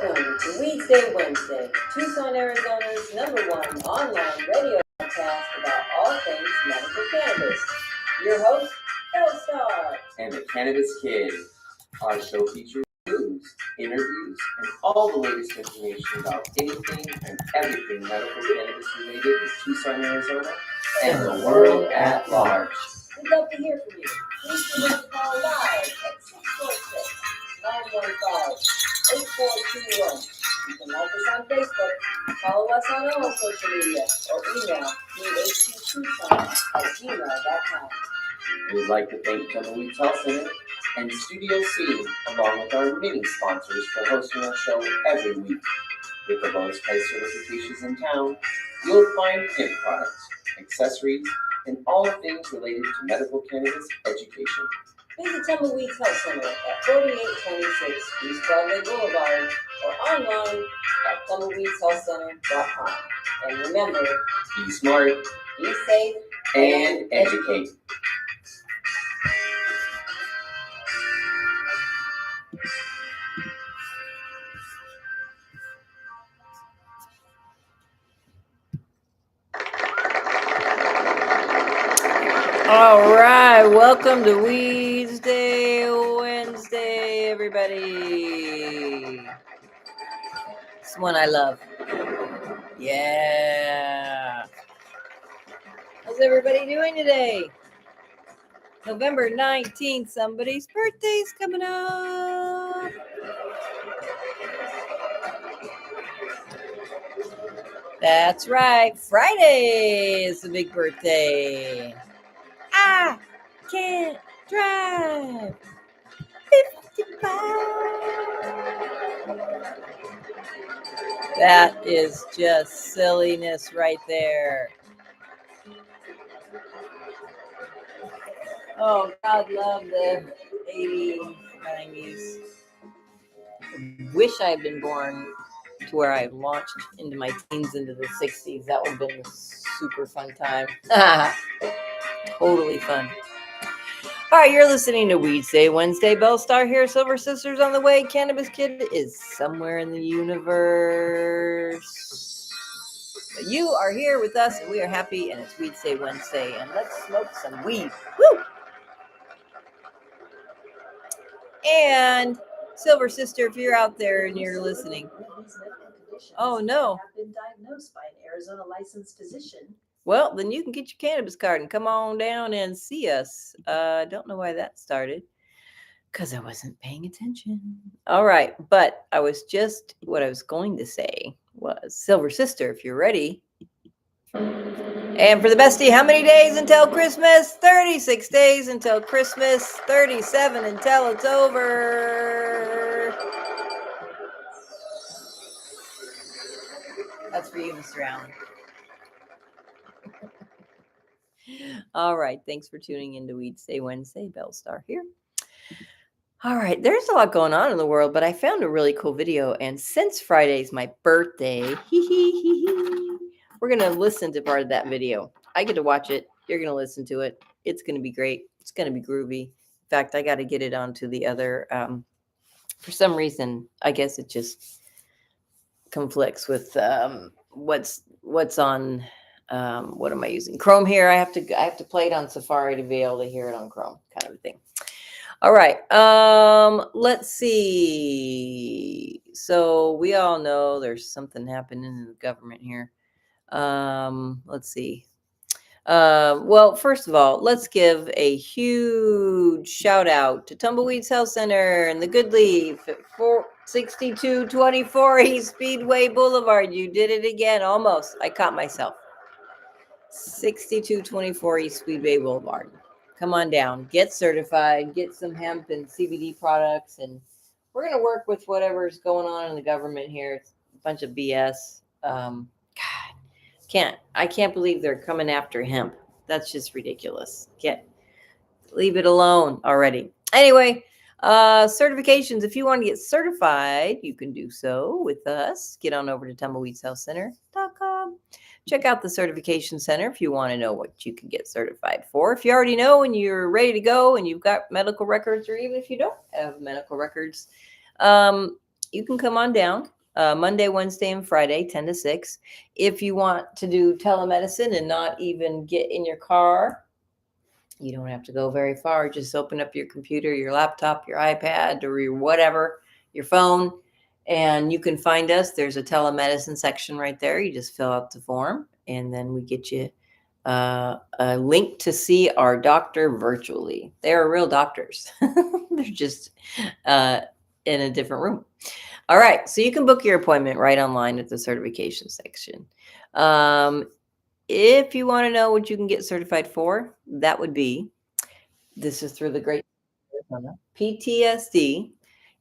Welcome to Weedsday Wednesday, Tucson, Arizona's #1 online radio podcast about all things medical cannabis. Your host, Belle, and the Cannabis Kid. Our show features news, interviews, and all the latest information about anything and everything medical cannabis related in Tucson, Arizona, and the world at large. We'd love to hear from you. Please give us a call live at 646-915-8421. You can like us on Facebook, follow us on all social media, or email me@tucson@gmail.com. We'd like to thank Weedsday Wednesday and Studio C, along with our many sponsors, for hosting our show every week. With the lowest price certifications in town, you'll find hemp products, accessories, and all things related to medical cannabis education. Visit Tumbleweeds Health Center at 4826 East Broadway Boulevard or online at tumbleweedshealthcenter.com. And remember, Be smart be safe and educate. All right, welcome to Weedsday Wednesday, everybody. It's one I love. Yeah. How's everybody doing today? November 19th, somebody's birthday's coming up. That's right, Friday is the big birthday. I can't drive 55. That is just silliness right there. Oh, God love the 80s, 90s. I wish I had been born to where I launched into my teens into the 60s. That would have been a super fun time. Totally fun. All right, you're listening to Weedsday Wednesday. Belle Star here. Silver Sisters on the way. Cannabis Kid is somewhere in the universe. But you are here with us, and we are happy, and it's Weedsday Wednesday. And let's smoke some weed. Woo! And Silver Sister, if you're out there and you're listening. Oh, no. Have been diagnosed by an Arizona licensed physician. Well, then you can get your cannabis card and come on down and see us. Don't know why that started, because I wasn't paying attention. All right, but what I was going to say was, Silver Sister, if you're ready. And for the bestie, how many days until Christmas? 36 days until Christmas, 37 until it's over. That's for you, Mr. Allen. All right. Thanks for tuning in to Weedsday Wednesday. Belle Star here. All right. There's a lot going on in the world, but I found a really cool video. And since Friday's my birthday, we're going to listen to part of that video. I get to watch it. You're going to listen to it. It's going to be great. It's going to be groovy. In fact, I got to get it onto the other. For some reason, I guess it just conflicts with what's on. What am I using? Chrome here. I have to play it on Safari to be able to hear it on Chrome, kind of a thing. All right. Let's see. So we all know there's something happening in the government here. Let's see. Well, first of all, let's give a huge shout out to Tumbleweeds Health Center and the Good Leaf at 6224 East Speedway Boulevard. You did it again. Almost. I caught myself. 6224 East Speedway Boulevard. Come on down. Get certified. Get some hemp and CBD products. And we're going to work with whatever's going on in the government here. It's a bunch of BS. I can't believe they're coming after hemp. That's just ridiculous. Leave it alone already. Anyway, certifications. If you want to get certified, you can do so with us. Get on over to tumbleweedshealthcenter.com. Check out the certification center if you want to know what you can get certified for. If you already know and you're ready to go and you've got medical records, or even if you don't have medical records, you can come on down Monday, Wednesday, and Friday, 10 to 6. If you want to do telemedicine and not even get in your car, you don't have to go very far. Just open up your computer, your laptop, your iPad, or your whatever, your phone, and you can find us. There's a telemedicine section right there. You just fill out the form, and then we get you a link to see our doctor virtually. They are real doctors. They're just in a different room. All right, so you can book your appointment right online at the certification section. If you want to know what you can get certified for, that would be, this is through the great PTSD.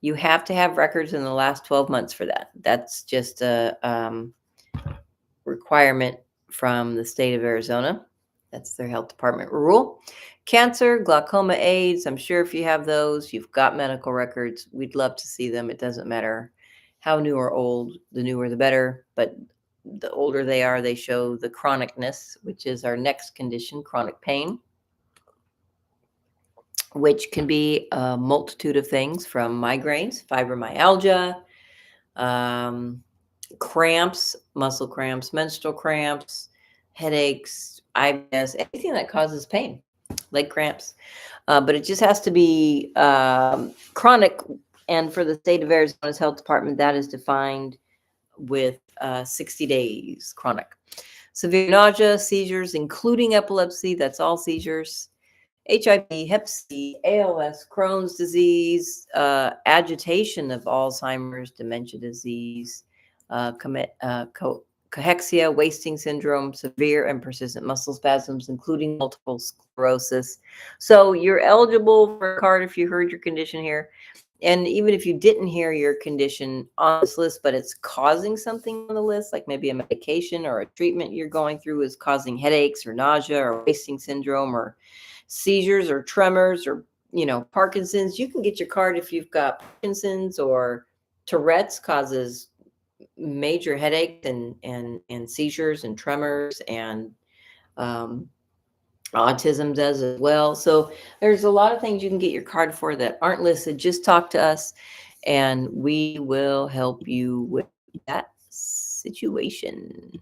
You have to have records in the last 12 months for that. That's just a requirement from the state of Arizona. That's their health department rule. Cancer, glaucoma, AIDS. I'm sure if you have those, you've got medical records. We'd love to see them. It doesn't matter how new or old, the newer the better. But the older they are, they show the chronicness, which is our next condition, chronic pain, which can be a multitude of things from migraines, fibromyalgia, cramps, muscle cramps, menstrual cramps, headaches, IBS, anything that causes pain, leg cramps. But it just has to be chronic. And for the state of Arizona's health department, that is defined with 60 days chronic. Severe nausea, seizures, including epilepsy, that's all seizures, HIV, Hep C, ALS, Crohn's disease, agitation of Alzheimer's, dementia disease, cachexia, wasting syndrome, severe and persistent muscle spasms, including multiple sclerosis. So you're eligible for a card if you heard your condition here. And even if you didn't hear your condition on this list, but it's causing something on the list, like maybe a medication or a treatment you're going through is causing headaches or nausea or wasting syndrome or seizures or tremors or, Parkinson's, you can get your card if you've got Parkinson's, or Tourette's causes major headaches and seizures and tremors, and autism does as well. So there's a lot of things you can get your card for that aren't listed. Just talk to us and we will help you with that situation.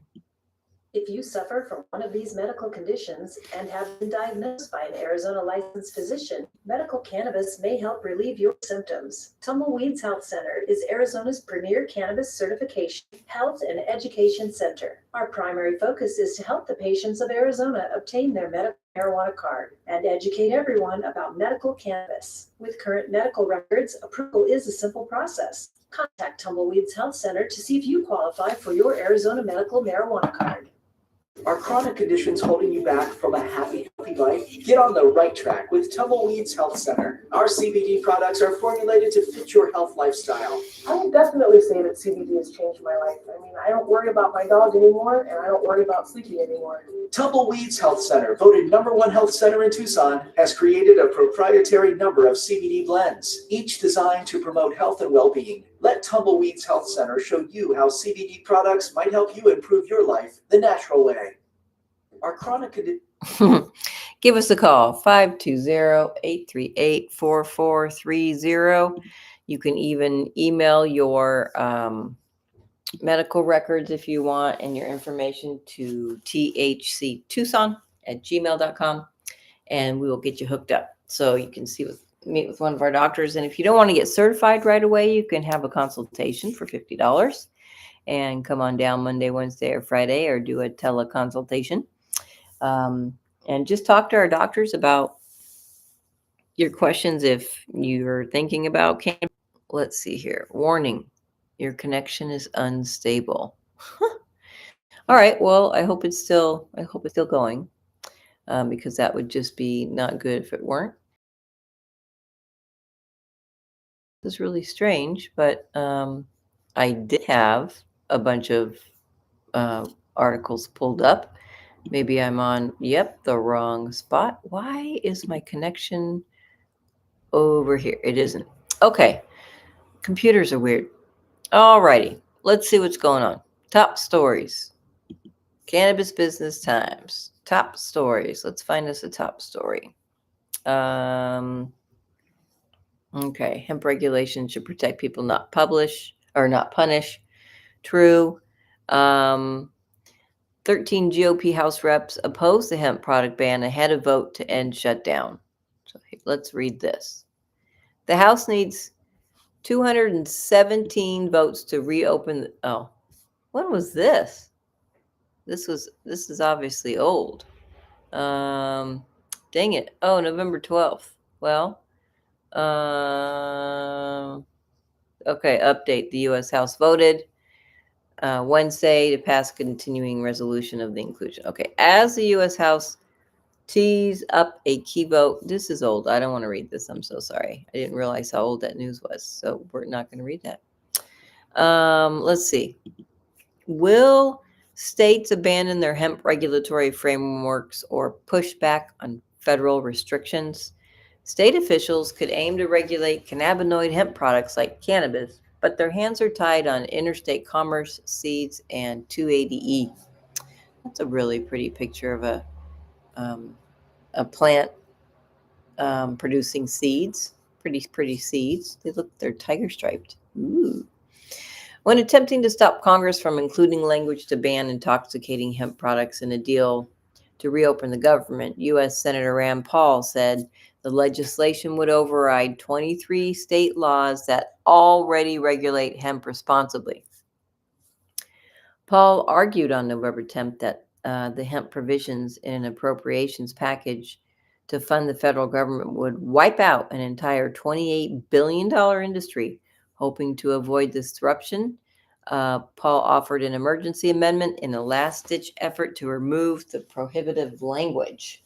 If you suffer from one of these medical conditions and have been diagnosed by an Arizona licensed physician, medical cannabis may help relieve your symptoms. Tumbleweeds Health Center is Arizona's premier cannabis certification, health, and education center. Our primary focus is to help the patients of Arizona obtain their medical marijuana card and educate everyone about medical cannabis. With current medical records, approval is a simple process. Contact Tumbleweeds Health Center to see if you qualify for your Arizona medical marijuana card. Are chronic conditions holding you back from a happy, healthy life? Get on the right track with Tumbleweeds Health Center. Our CBD products are formulated to fit your health lifestyle. I would definitely say that CBD has changed my life. I mean, I don't worry about my dog anymore, and I don't worry about sleeping anymore. Tumbleweeds Health Center, voted #1 health center in Tucson, has created a proprietary number of CBD blends, each designed to promote health and well-being. Let Tumbleweeds Health Center show you how CBD products might help you improve your life the natural way. Our chronic condition. Give us a call, 520-838-4430. You can even email your medical records if you want, and your information to thctucson@gmail.com, and we will get you hooked up so you can meet with one of our doctors. And if you don't want to get certified right away, you can have a consultation for $50 and come on down Monday, Wednesday, or Friday, or do a teleconsultation. And just talk to our doctors about your questions if you're thinking about cannabis. Let's see here. Warning, your connection is unstable. All right. Well, I hope it's still going, because that would just be not good if it weren't. This is really strange, but I did have a bunch of articles pulled up. Maybe I'm on, the wrong spot. Why is my connection over here? It isn't. Okay. Computers are weird. All righty. Let's see what's going on. Top stories. Cannabis Business Times. Top stories. Let's find us a top story. Okay. Hemp regulations should protect people, not punish. True. 13 GOP House reps oppose the hemp product ban ahead of vote to end shutdown. So let's read this. The House needs 217 votes to reopen. When was this? This is obviously old. Dang it. Oh, November 12th. Well, okay, update. The U.S. House voted Wednesday to pass continuing resolution of the inclusion. Okay, as the U.S. House tees up a key vote. This is old. I don't want to read this. I'm so sorry. I didn't realize how old that news was. So we're not going to read that. Let's see. Will states abandon their hemp regulatory frameworks or push back on federal restrictions? State officials could aim to regulate cannabinoid hemp products like cannabis, but their hands are tied on interstate commerce, seeds, and 280E. That's a really pretty picture of a plant producing seeds. Pretty seeds. They're tiger striped. Ooh. When attempting to stop Congress from including language to ban intoxicating hemp products in a deal to reopen the government, U.S. Senator Rand Paul said the legislation would override 23 state laws that already regulate hemp responsibly. Paul argued on November 10th that the hemp provisions in an appropriations package to fund the federal government would wipe out an entire $28 billion industry. Hoping to avoid disruption, Paul offered an emergency amendment in a last-ditch effort to remove the prohibitive language.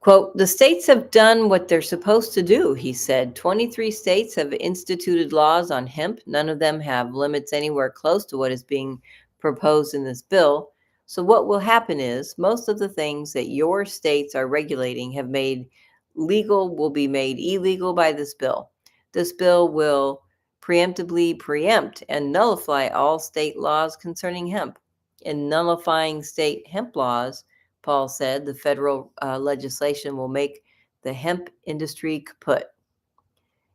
Quote, the states have done what they're supposed to do, he said. 23 states have instituted laws on hemp. None of them have limits anywhere close to what is being proposed in this bill. So what will happen is most of the things that your states are regulating have made legal will be made illegal by this bill. This bill will preemptively preempt and nullify all state laws concerning hemp. In nullifying state hemp laws, Paul said, the federal legislation will make the hemp industry kaput.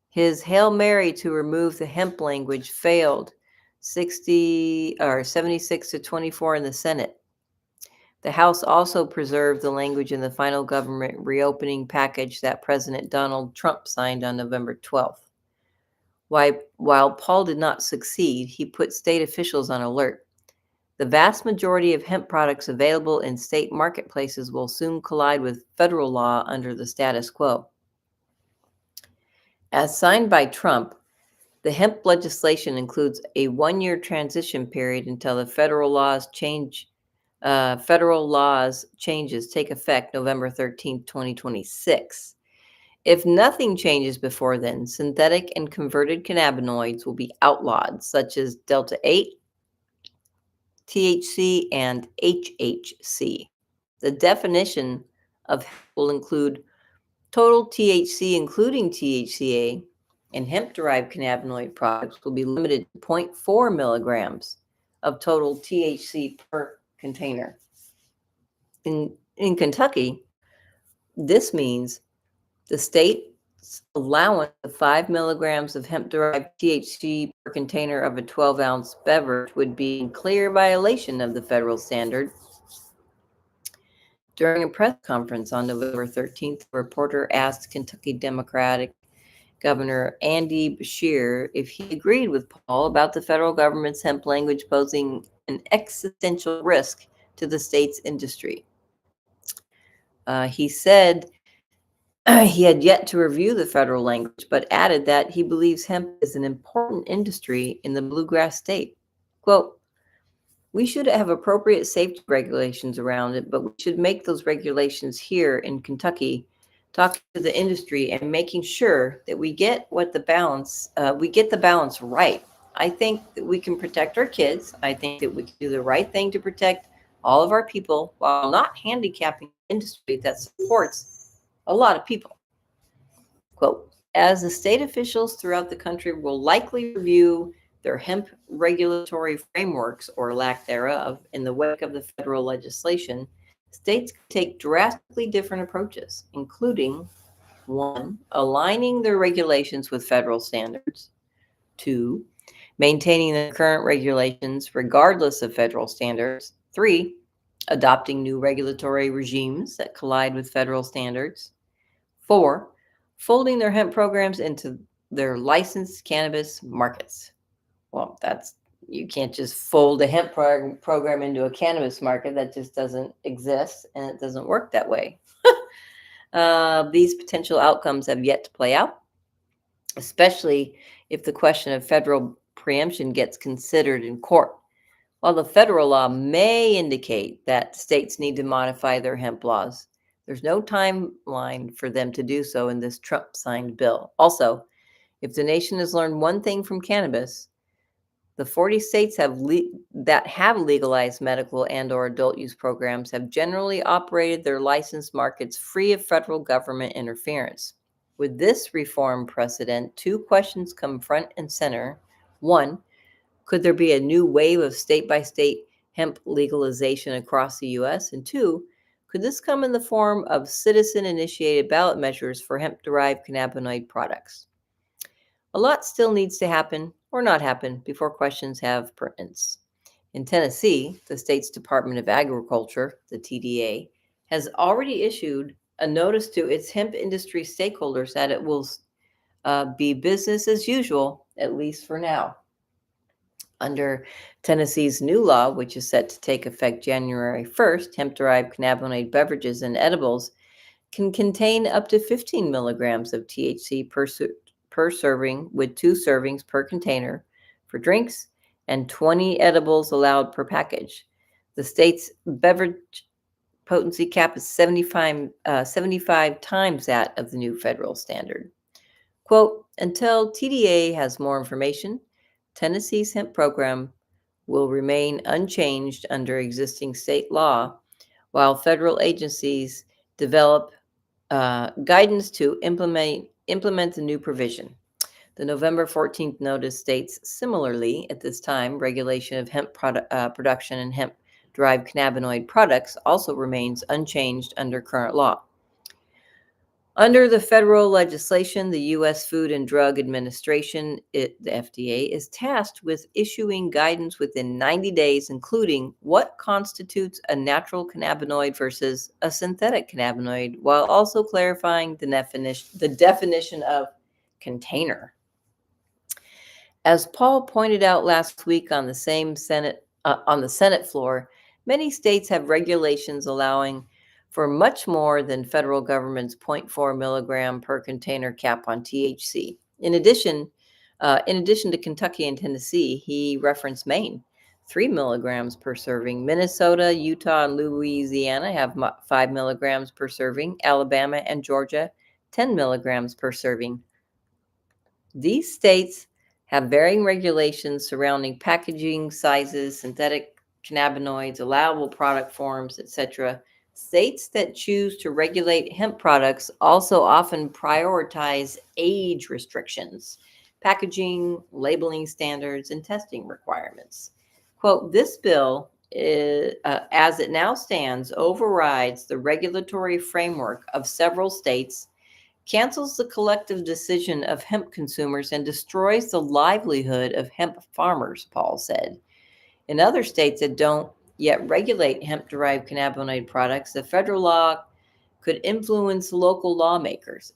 His Hail Mary to remove the hemp language failed 76 to 24 in the Senate. The House also preserved the language in the final government reopening package that President Donald Trump signed on November 12th. While Paul did not succeed, he put state officials on alert. The vast majority of hemp products available in state marketplaces will soon collide with federal law under the status quo. As signed by Trump, the hemp legislation includes a one-year transition period until the federal laws changes take effect November 13, 2026. If nothing changes before then, synthetic and converted cannabinoids will be outlawed, such as Delta 8, THC, and HHC. The definition of hemp will include total THC, including THCA, and hemp-derived cannabinoid products will be limited to 0.4 milligrams of total THC per container. In Kentucky, this means the state's allowance of 5 milligrams of hemp-derived THC per container of a 12-ounce beverage would be in clear violation of the federal standard. During a press conference on November 13th, a reporter asked Kentucky Democratic Governor Andy Beshear if he agreed with Paul about the federal government's hemp language posing an existential risk to the state's industry. He said he had yet to review the federal language, but added that he believes hemp is an important industry in the bluegrass state. Quote, we should have appropriate safety regulations around it, but we should make those regulations here in Kentucky, talking to the industry and making sure that we get the balance right. I think that we can protect our kids. I think that we can do the right thing to protect all of our people while not handicapping the industry that supports a lot of people. Quote, as the state officials throughout the country will likely review their hemp regulatory frameworks or lack thereof in the wake of the federal legislation, states can take drastically different approaches, including 1, aligning their regulations with federal standards, 2, maintaining the current regulations regardless of federal standards. 3, adopting new regulatory regimes that collide with federal standards. 4, folding their hemp programs into their licensed cannabis markets. Well, you can't just fold a hemp program into a cannabis market. That just doesn't exist, and it doesn't work that way. These potential outcomes have yet to play out, especially if the question of federal preemption gets considered in court. While the federal law may indicate that states need to modify their hemp laws, there's no timeline for them to do so in this Trump-signed bill. Also, if the nation has learned one thing from cannabis, the 40 states that have legalized medical and/or adult use programs have generally operated their licensed markets free of federal government interference. With this reform precedent, 2 questions come front and center. 1, could there be a new wave of state-by-state hemp legalization across the U.S.? And 2, could this come in the form of citizen-initiated ballot measures for hemp-derived cannabinoid products? A lot still needs to happen or not happen before questions have pertinence. In Tennessee, the state's Department of Agriculture, the TDA, has already issued a notice to its hemp industry stakeholders that it will be business as usual, at least for now. Under Tennessee's new law, which is set to take effect January 1st, hemp-derived cannabinoid beverages and edibles can contain up to 15 milligrams of THC per serving, with 2 servings per container for drinks and 20 edibles allowed per package. The state's beverage potency cap is 75 times that of the new federal standard. Quote, until TDA has more information, Tennessee's hemp program will remain unchanged under existing state law, while federal agencies develop guidance to implement the new provision. The November 14th notice states, similarly, at this time, regulation of hemp production and hemp-derived cannabinoid products also remains unchanged under current law. Under the federal legislation, the U.S. Food and Drug Administration, the FDA, is tasked with issuing guidance within 90 days, including what constitutes a natural cannabinoid versus a synthetic cannabinoid, while also clarifying the definition of container. As Paul pointed out last week on the Senate floor, many states have regulations allowing for much more than federal government's 0.4 milligram per container cap on THC. In addition to Kentucky and Tennessee, he referenced Maine, 3 milligrams per serving. Minnesota, Utah, and Louisiana have 5 milligrams per serving. Alabama and Georgia, 10 milligrams per serving. These states have varying regulations surrounding packaging sizes, synthetic cannabinoids, allowable product forms, etc. States that choose to regulate hemp products also often prioritize age restrictions, packaging, labeling standards, and testing requirements. Quote, this bill, as it now stands, overrides the regulatory framework of several states, cancels the collective decision of hemp consumers, and destroys the livelihood of hemp farmers, Paul said. In other states that don't yet regulate hemp-derived cannabinoid products, the federal law could influence local lawmakers.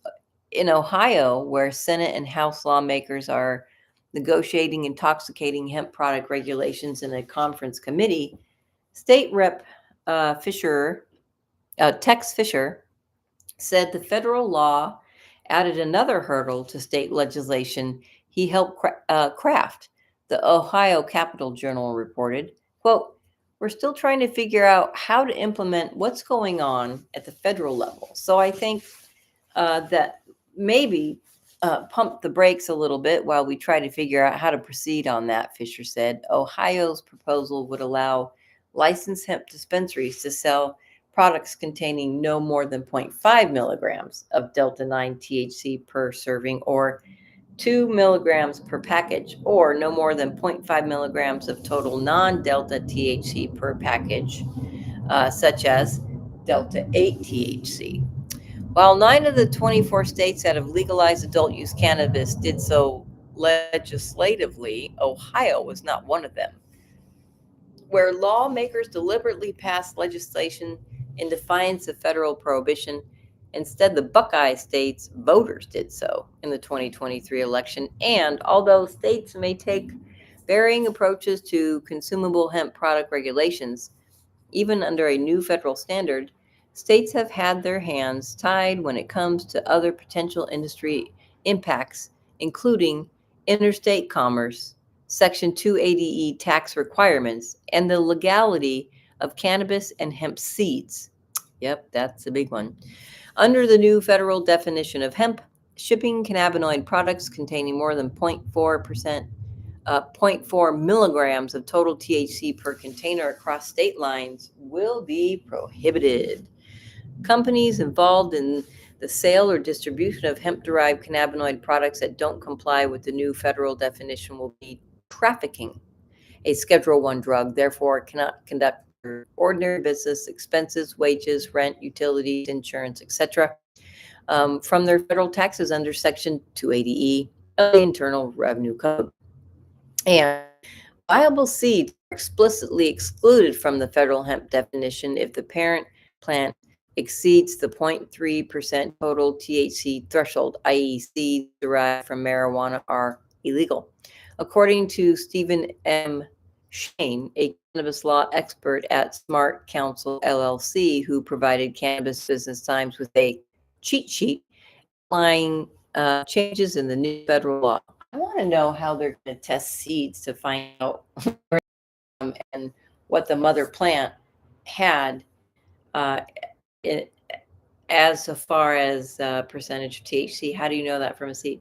In Ohio, where Senate and House lawmakers are negotiating intoxicating hemp product regulations in a conference committee, State Rep. Tex Fisher said the federal law added another hurdle to state legislation he helped craft. The Ohio Capitol Journal reported, quote, we're still trying to figure out how to implement what's going on at the federal level. So I think that maybe pump the brakes a little bit while we try to figure out how to proceed on that, Fisher said. Ohio's proposal would allow licensed hemp dispensaries to sell products containing no more than 0.5 milligrams of Delta-9 THC per serving, or 2 milligrams per package, or no more than 0.5 milligrams of total non-Delta THC per package, such as Delta-8 THC. While 9 of the 24 states that have legalized adult use cannabis did so legislatively, Ohio was not one of them, where lawmakers deliberately passed legislation in defiance of federal prohibition. Instead, the Buckeye states voters did so in the 2023 election. And although states may take varying approaches to consumable hemp product regulations, even under a new federal standard, states have had their hands tied when it comes to other potential industry impacts, including interstate commerce, Section 280E tax requirements, and the legality of cannabis and hemp seeds. Yep, that's a big one. Under the new federal definition of hemp, shipping cannabinoid products containing more than 0.4 milligrams of total THC per container across state lines will be prohibited. Companies involved in the sale or distribution of hemp-derived cannabinoid products that don't comply with the new federal definition will be trafficking a Schedule I drug, therefore cannot conduct ordinary business expenses, wages, rent, utilities, insurance, etc., from their federal taxes under Section 280E of the Internal Revenue Code. And viable seeds are explicitly excluded from the federal hemp definition if the parent plant exceeds the 0.3% total THC threshold, i.e., seeds derived from marijuana are illegal. According to Stephen M. Shane, a cannabis law expert at Smart Counsel LLC, who provided Cannabis Business Times with a cheat sheet outlining changes in the new federal law. I want to know how they're going to test seeds to find out and what the mother plant had as far as percentage of THC. How do you know that from a seed?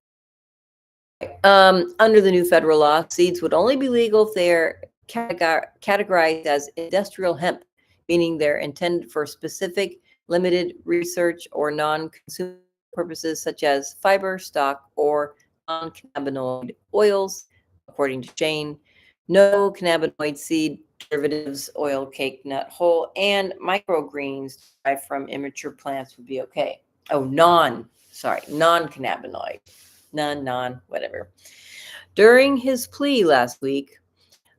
Under the new federal law, seeds would only be legal if they're categorized as industrial hemp, meaning they're intended for specific, limited research or non-consumer purposes such as fiber, stock, or non-cannabinoid oils. According to Shane, no cannabinoid seed derivatives, oil, cake, nut, hull, and microgreens derived from immature plants would be okay. Oh, non-cannabinoid. Whatever. During his plea last week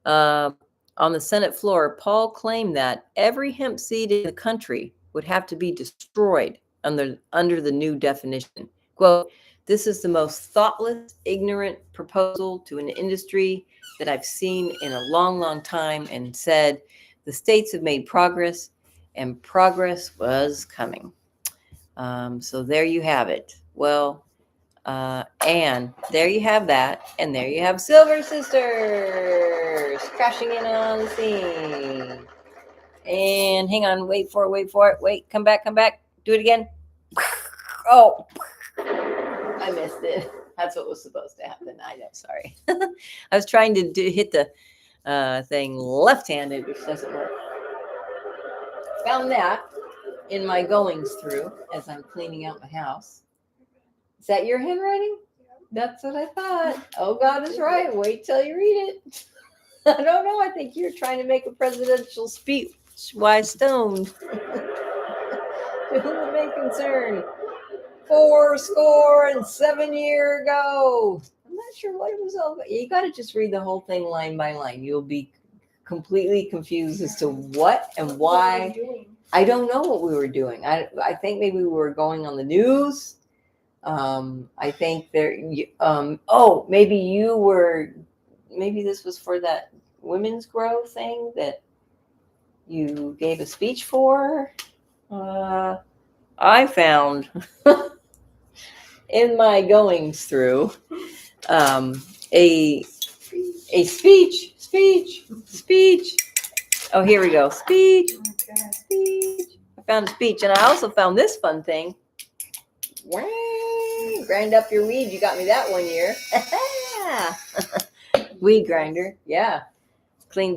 on the Senate floor, Paul claimed that every hemp seed in the country would have to be destroyed under the new definition. Quote, "This is the most thoughtless, ignorant proposal to an industry that I've seen in a long, long time," and said the states have made progress and progress was coming. So there you have it. Well, and there you have that. And there you have Silver Sisters crashing in on the scene. And hang on, wait for it. Wait, come back. Do it again. Oh, I missed it. That's what was supposed to happen. I know, sorry. I was trying to hit the thing left-handed, which doesn't work. Found that in my goings through as I'm cleaning out my house. Is that your handwriting? That's what I thought. Oh, God is right. Wait till you read it. I don't know. I think you're trying to make a presidential speech. Why stoned? To whom it may concern. 7 years ago. I'm not sure what it was all about. You got to just read the whole thing line by line. You'll be completely confused as to what and why. I don't know what we were doing. I think maybe we were going on the news. I think there. Maybe this was for that women's grow thing that you gave a speech for. I found in my goings through a speech. Oh, here we go. Speech. I found a speech, and I also found this fun thing. Grind up your weed. You got me that one year. Weed grinder. Yeah.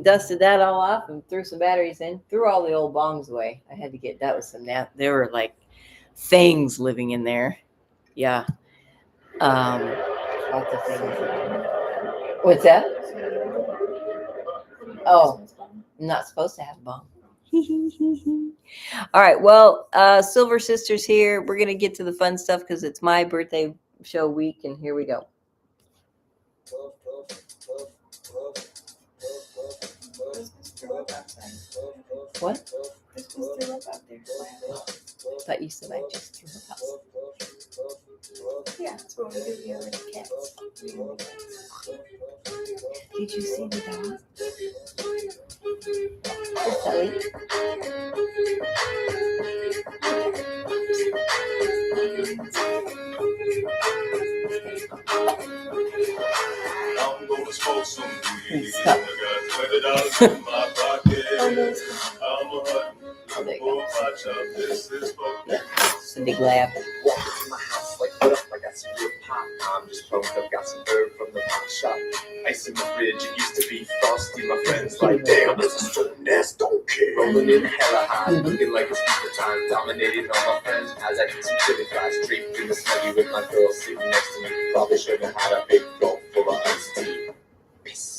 Dusted that all off and threw some batteries in. Threw all the old bongs away. I had to get that with some there were like things living in there. Yeah. Lots of things. What's that? Oh, I'm not supposed to have a bong. All right. Well, Silver Sisters here. We're going to get to the fun stuff because it's my birthday show week, and here we go. Christmas threw up outside. What? Christmas threw up out there. I thought you said I just threw up outside. Yeah, that's what we do here with the cats. Did you see the dog? Sally? I'm gonna smoke some weed. Stop. I got $20 in my pocket. Oh, no. I'm a hunt. Oh, there you For go. my chop. This is fucking. It's a big lab. Walk into my house like, what up? I got some good pop. I'm just pumped up, got some herb from the pop shop. Ice in the fridge, it used to be frosty. My friends like, damn, this is so nasty, don't care. Rolling in hella high, looking like it's people time. Dominating all my friends as I eat some chili fries. Draped in the snuggie with my girl sitting next to me. Probably should have had a big gulp full of iced tea. Peace.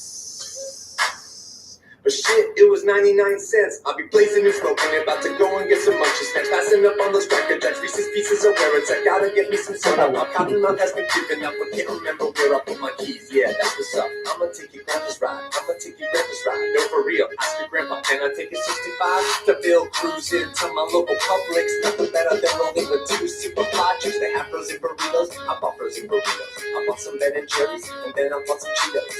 But shit, it was 99 cents. I'll be blazing and smoking, about to go and get some munchies snacks. Passing up on those cracker jacks, Reese's Pieces of where it's at. Gotta get me some soda. My cotton mouth has been giving up, but can't remember where I put my keys. Yeah, that's what's up. I'ma take your grandpa's ride. I'ma take your grandpa's ride. No, for real. Ask your grandpa, can I take a 65 to Bill cruising to my local Publix? Nothing better than rolling with two super fly chicks. They have frozen burritos. I bought frozen burritos. I bought some Ben and Jerry's, and then I bought some Cheetos.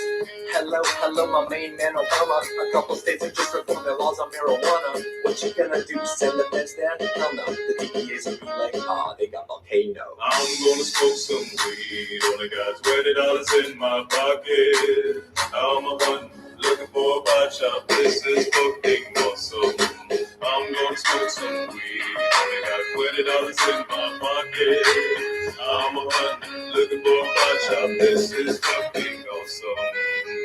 Hello, my main man Obama. A couple states have just reformed their laws on marijuana. What you gonna do? Send the feds down? Hell no. The DPAs will be like, they got volcano. I'm gonna smoke some weed. Only got $20 in my pocket. I'm a hunt, looking for a pot shop. This is fucking awesome. I'm gonna smoke some weed. Only got $20 in my pocket. I'm a hunt, looking for a pot shop. This is fucking awesome.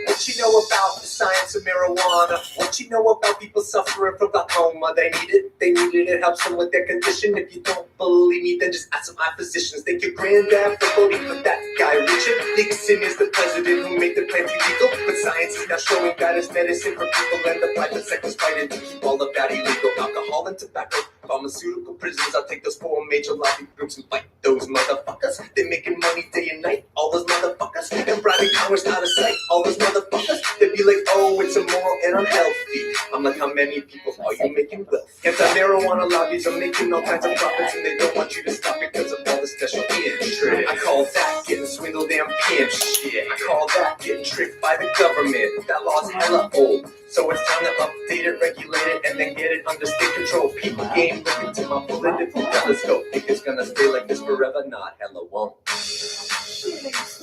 What you know about the science of marijuana? What you know about people suffering from glaucoma? They need it, it helps them with their condition. If you don't believe me, then just ask some eye physicians. Thank your granddad for voting for that guy. Richard Nixon is the president who made the plant illegal. But science is now showing that it's medicine for people, and the private sector's fighting to keep all of that illegal. Alcohol and tobacco, pharmaceutical prisons. I'll take those 4 major lobby groups and fight those motherfuckers. They're making money day and night, all those motherfuckers. And bribing Congress out of sight, all those motherfuckers. They'd be like, oh, it's immoral and unhealthy. I'm like, how many people are you making wealth? Anti-marijuana lobbies are making all kinds of profits, and they don't want you to stop because of all the special interest. I call that getting swindled and pimped. Shit, I call that getting tricked by the government. That law's hella old, so it's time to update it, regulate it, and then get it under state control. People game, look into my political telescope. Think it's gonna stay like this forever? Not hella won't.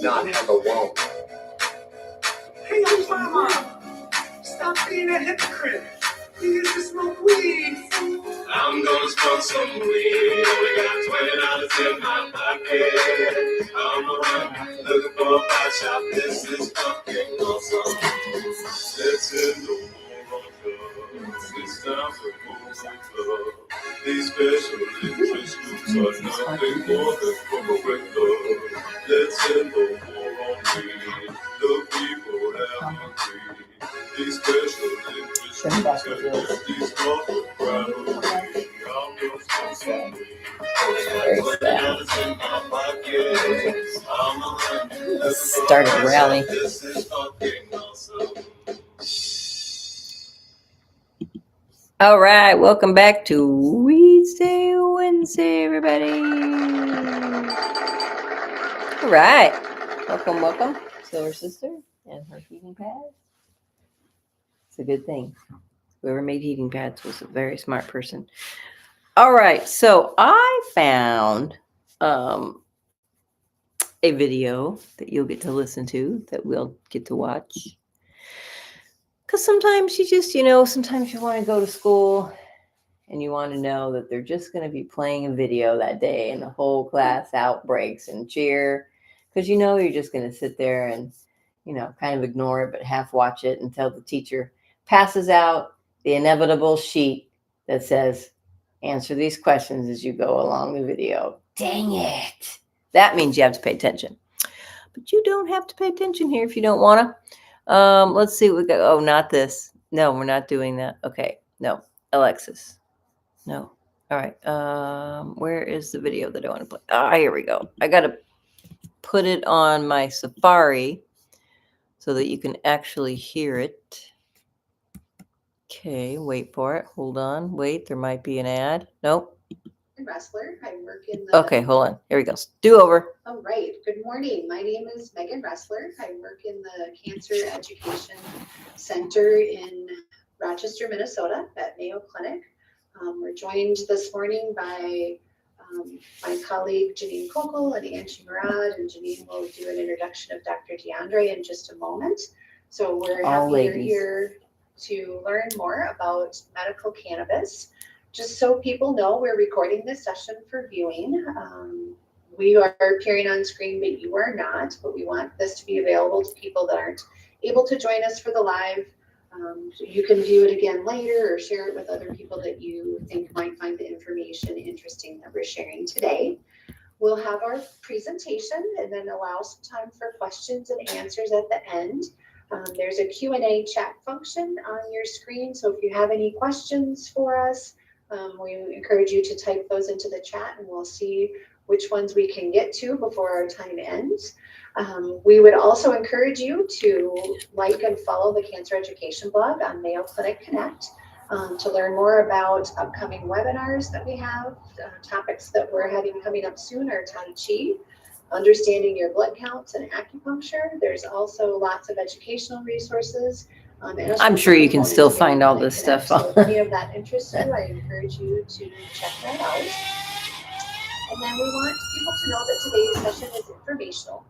Not hella won't. Hey, Obama, stop being a hypocrite. You used to smoke weed. I'm gonna smoke some weed. Only got $20 in my pocket. I'm a hunt, looking for a pot shop. This is fucking awesome. Let's end the war on drugs. It's time to move on club. These special interest groups are nothing more than corporate love. Let's end the war on weed. The people have agreed. These special interest groups have these corporate rivalries. I'm gonna smoke some weed. $20 in my pocket. I'm a hunt, looking for Start a rally. This is fucking awesome. All right, welcome back to Weedsday Wednesday, everybody. All right, welcome, Silver Sister and her heating pads. It's a good thing. Whoever made heating pads was a very smart person. All right, so I found a video that you'll get to listen to, that we'll get to watch. Because sometimes you just, sometimes you want to go to school and you want to know that they're just going to be playing a video that day and the whole class outbreaks and cheer. Because you're just going to sit there and, kind of ignore it, but half watch it until the teacher passes out the inevitable sheet that says, answer these questions as you go along the video. Dang it. That means you have to pay attention. But you don't have to pay attention here if you don't want to. Let's see what we got. Oh, not this. No, we're not doing that. Okay. No. Alexis. No. All right. Where is the video that I want to play? Ah, here we go. I got to put it on my Safari so that you can actually hear it. Okay, wait for it. Hold on. Wait, there might be an ad. Nope. Wrestler. I work in the. Okay, hold on. Here we go. Do over. All right. Good morning. My name is Megan Wrestler. I work in the Cancer Education Center in Rochester, Minnesota at Mayo Clinic. We're joined this morning by my colleague Janine Kokel and Angie Murad, and Janine will do an introduction of Dr. DeAndre in just a moment. So we're All happy you're ladies. here to learn more about medical cannabis. Just so people know, we're recording this session for viewing. We are appearing on screen, but you are not. But we want this to be available to people that aren't able to join us for the live. So you can view it again later or share it with other people that you think might find the information interesting that we're sharing today. We'll have our presentation and then allow some time for questions and answers at the end. There's a Q&A chat function on your screen. So if you have any questions for us, we encourage you to type those into the chat and we'll see which ones we can get to before our time ends. We would also encourage you to like and follow the Cancer Education blog on Mayo Clinic Connect to learn more about upcoming webinars that we have. Topics that we're having coming up soon are Tai Chi, understanding your blood counts, and acupuncture. There's also lots of educational resources. I'm sure you can still find all this stuff. So if any of that interests you, I encourage you to check that out. And then we want people to know that today's session is informational,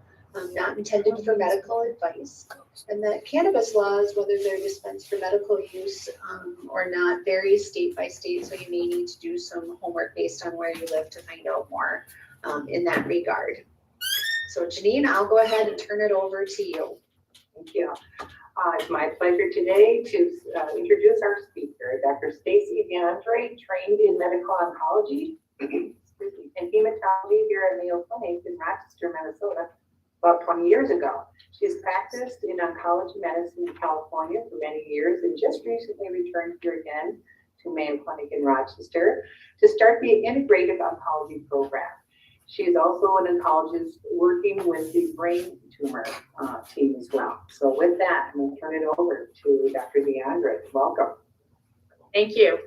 not intended for medical advice, and that cannabis laws, whether they're dispensed for medical use or not, vary state by state, so you may need to do some homework based on where you live to find out more in that regard. So Janine, I'll go ahead and turn it over to you. Thank you. It's my pleasure today to introduce our speaker, Dr. Stacy DeAndre, trained in medical oncology and hematology here at Mayo Clinic in Rochester, Minnesota, about 20 years ago. She's practiced in oncology medicine in California for many years and just recently returned here again to Mayo Clinic in Rochester to start the integrative oncology program. She is also an oncologist working with the brain tumor team as well. So with that, I'm going to turn it over to Dr. DeAndre. Welcome. Thank you.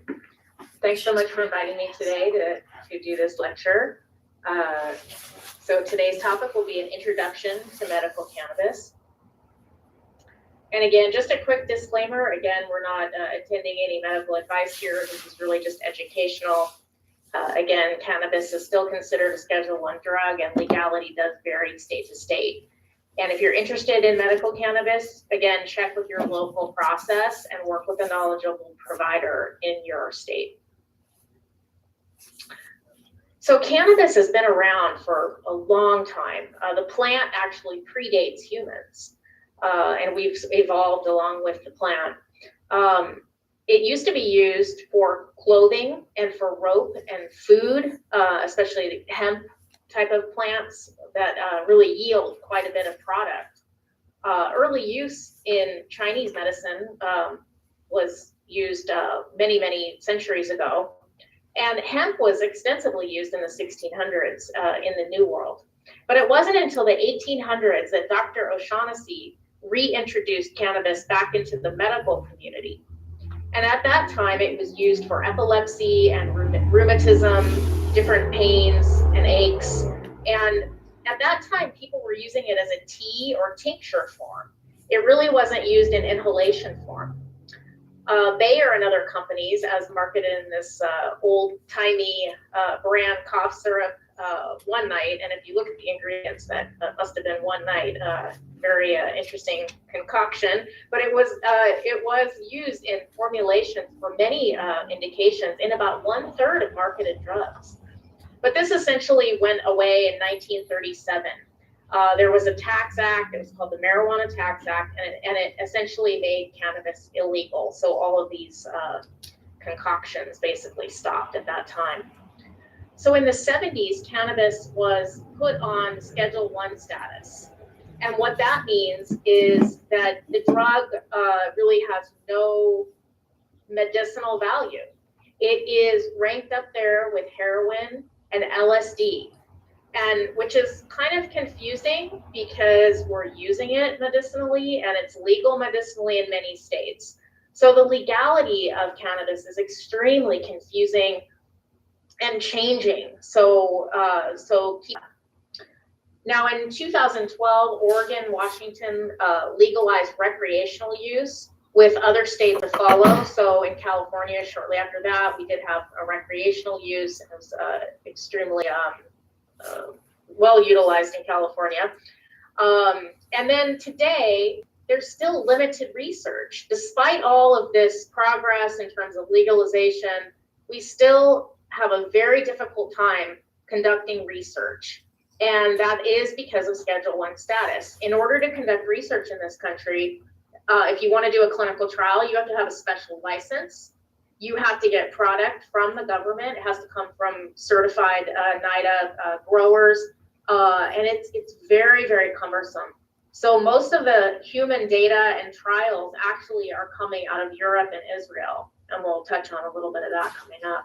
Thanks so much for inviting me today to do this lecture. So today's topic will be an introduction to medical cannabis. And again, just a quick disclaimer. Again, we're not attending any medical advice here. This is really just educational. Again, cannabis is still considered a Schedule I drug, and legality does vary state to state. And if you're interested in medical cannabis, again, check with your local process and work with a knowledgeable provider in your state. So cannabis has been around for a long time. The plant actually predates humans, and we've evolved along with the plant. It used to be used for clothing and for rope and food, especially the hemp type of plants that really yield quite a bit of product. Early use in Chinese medicine was used many, many centuries ago. And hemp was extensively used in the 1600s in the New World. But it wasn't until the 1800s that Dr. O'Shaughnessy reintroduced cannabis back into the medical community. And at that time, it was used for epilepsy and rheumatism, different pains and aches. And at that time, people were using it as a tea or tincture form. It really wasn't used in inhalation form. Bayer and other companies, as marketed in this old-timey brand cough syrup one night, and if you look at the ingredients, that must have been one night, very interesting concoction, but it was used in formulations for many indications in about 1/3 of marketed drugs. But this essentially went away in 1937. There was a tax act, it was called the Marijuana Tax Act, and it essentially made cannabis illegal. So all of these concoctions basically stopped at that time. So in the 70s, cannabis was put on Schedule I status. And what that means is that the drug really has no medicinal value. It is ranked up there with heroin and LSD. and which is kind of confusing because we're using it medicinally and it's legal medicinally in many states. So the legality of cannabis is extremely confusing and changing. Now in 2012, Oregon, Washington legalized recreational use with other states to follow. So in California, shortly after that, we did have a recreational use. It was extremely well utilized in California. And then today, there's still limited research. Despite all of this progress in terms of legalization, we still have a very difficult time conducting research. And that is because of Schedule I status. In order to conduct research in this country, if you want to do a clinical trial, you have to have a special license. You have to get product from the government. It has to come from certified NIDA growers. And it's very, very cumbersome. So most of the human data and trials actually are coming out of Europe and Israel. And we'll touch on a little bit of that coming up.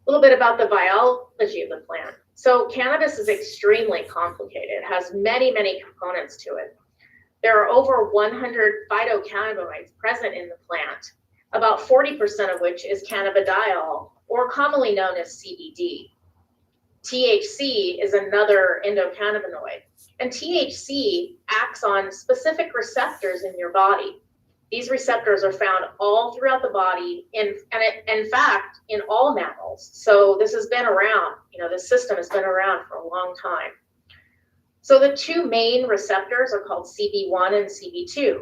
A little bit about the biology of the plant. So cannabis is extremely complicated. It has many, many components to it. There are over 100 phytocannabinoids present in the plant, about 40% of which is cannabidiol, or commonly known as CBD. THC is another endocannabinoid, and THC acts on specific receptors in your body. These receptors are found all throughout the body, in fact, in all mammals. So this has been around, this system has been around for a long time. So the two main receptors are called CB1 and CB2.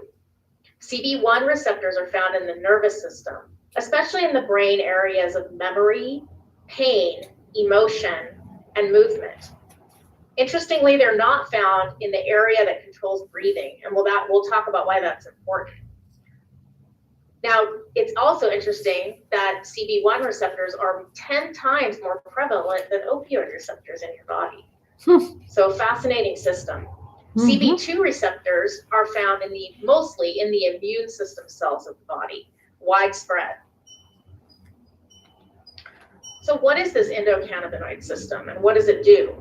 CB1 receptors are found in the nervous system, especially in the brain areas of memory, pain, emotion, and movement. Interestingly, they're not found in the area that controls breathing, and we'll talk about why that's important. Now, it's also interesting that CB1 receptors are 10 times more prevalent than opioid receptors in your body. So fascinating system. CB2 receptors are found mostly in the immune system cells of the body, widespread. So what is this endocannabinoid system and what does it do?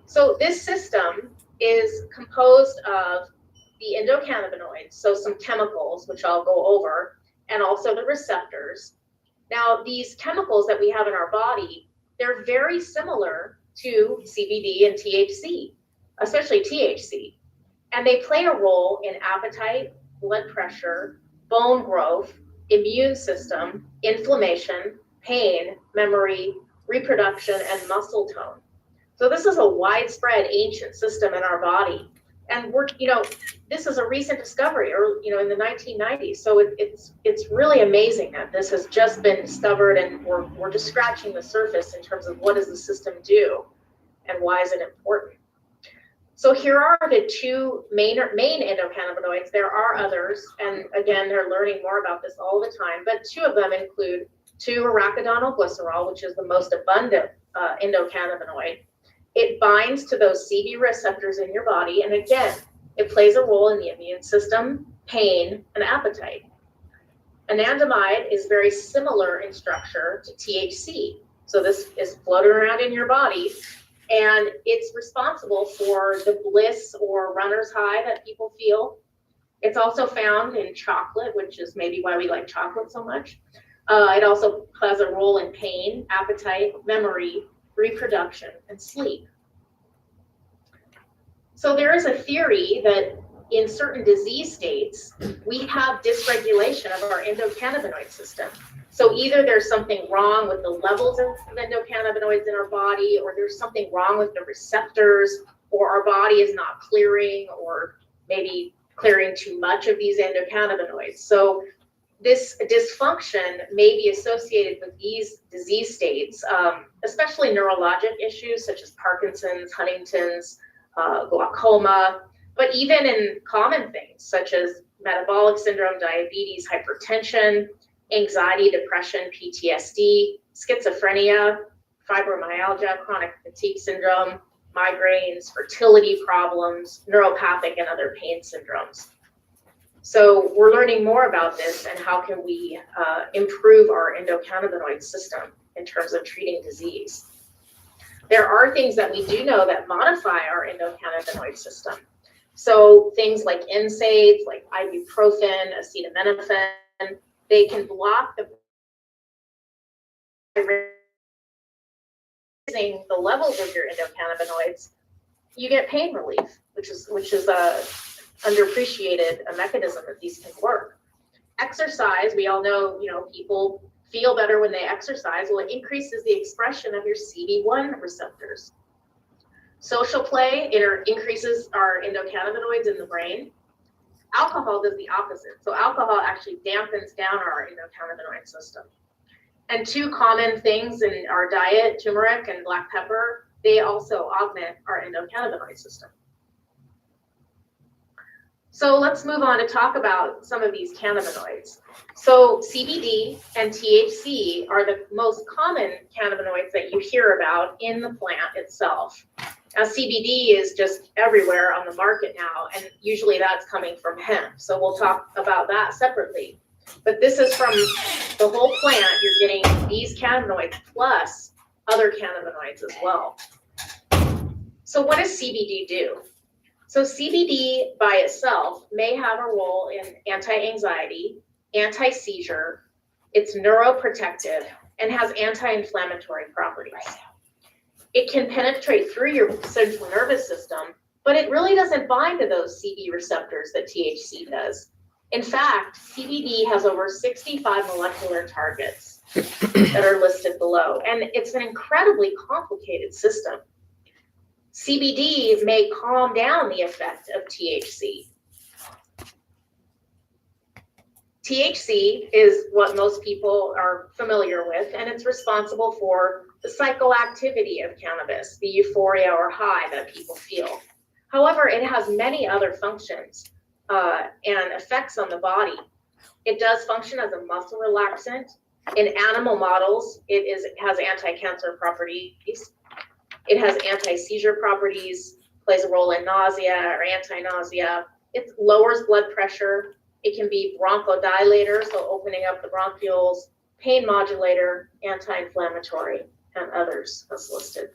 So this system is composed of the endocannabinoids, so some chemicals, which I'll go over, and also the receptors. Now, these chemicals that we have in our body, they're very similar to CBD and THC, especially THC. And they play a role in appetite, blood pressure, bone growth, immune system, inflammation, pain, memory, reproduction, and muscle tone. So this is a widespread ancient system in our body. And this is a recent discovery, or in the 1990s. So it's really amazing that this has just been discovered, and we're just scratching the surface in terms of what does the system do, and why is it important. So here are the two main endocannabinoids. There are others, and again, they're learning more about this all the time. But two of them include 2-arachidonyl glycerol, which is the most abundant endocannabinoid. It binds to those CB receptors in your body, and again, it plays a role in the immune system, pain, and appetite. Anandamide is very similar in structure to THC. So this is floating around in your body, and it's responsible for the bliss or runner's high that people feel. It's also found in chocolate, which is maybe why we like chocolate so much. It also plays a role in pain, appetite, memory, reproduction, and sleep. So there is a theory that in certain disease states, we have dysregulation of our endocannabinoid system. So either there's something wrong with the levels of endocannabinoids in our body, or there's something wrong with the receptors, or our body is not clearing, or maybe clearing too much of these endocannabinoids. So this dysfunction may be associated with these disease states, especially neurologic issues such as Parkinson's, Huntington's, glaucoma, but even in common things such as metabolic syndrome, diabetes, hypertension, anxiety, depression, PTSD, schizophrenia, fibromyalgia, chronic fatigue syndrome, migraines, fertility problems, neuropathic, and other pain syndromes. So we're learning more about this and how can we improve our endocannabinoid system in terms of treating disease. There are things that we do know that modify our endocannabinoid system. So things like NSAIDs, like ibuprofen, acetaminophen, they can block the raising the levels of your endocannabinoids. You get pain relief, which is a underappreciated mechanism that these can work. Exercise, we all know, people feel better when they exercise. Well, it increases the expression of your CB1 receptors. Social play, it increases our endocannabinoids in the brain. Alcohol does the opposite. So alcohol actually dampens down our endocannabinoid system. And two common things in our diet, turmeric and black pepper, they also augment our endocannabinoid system. So let's move on to talk about some of these cannabinoids. So CBD and THC are the most common cannabinoids that you hear about in the plant itself. Now CBD is just everywhere on the market now, and usually that's coming from hemp. So we'll talk about that separately. But this is from the whole plant. You're getting these cannabinoids plus other cannabinoids as well. So what does CBD do? So CBD by itself may have a role in anti-anxiety, anti-seizure, it's neuroprotective, and has anti-inflammatory properties. It can penetrate through your central nervous system, but it really doesn't bind to those CB receptors that THC does. In fact, CBD has over 65 molecular targets that are listed below, and it's an incredibly complicated system. CBD may calm down the effect of THC. THC is what most people are familiar with, and it's responsible for the psychoactivity of cannabis, the euphoria or high that people feel. However, it has many other functions and effects on the body. It does function as a muscle relaxant. In animal models, it has anti-cancer properties. It has anti-seizure properties, plays a role in nausea or anti-nausea. It lowers blood pressure. It can be bronchodilator, so opening up the bronchioles, pain modulator, anti-inflammatory, and others as listed.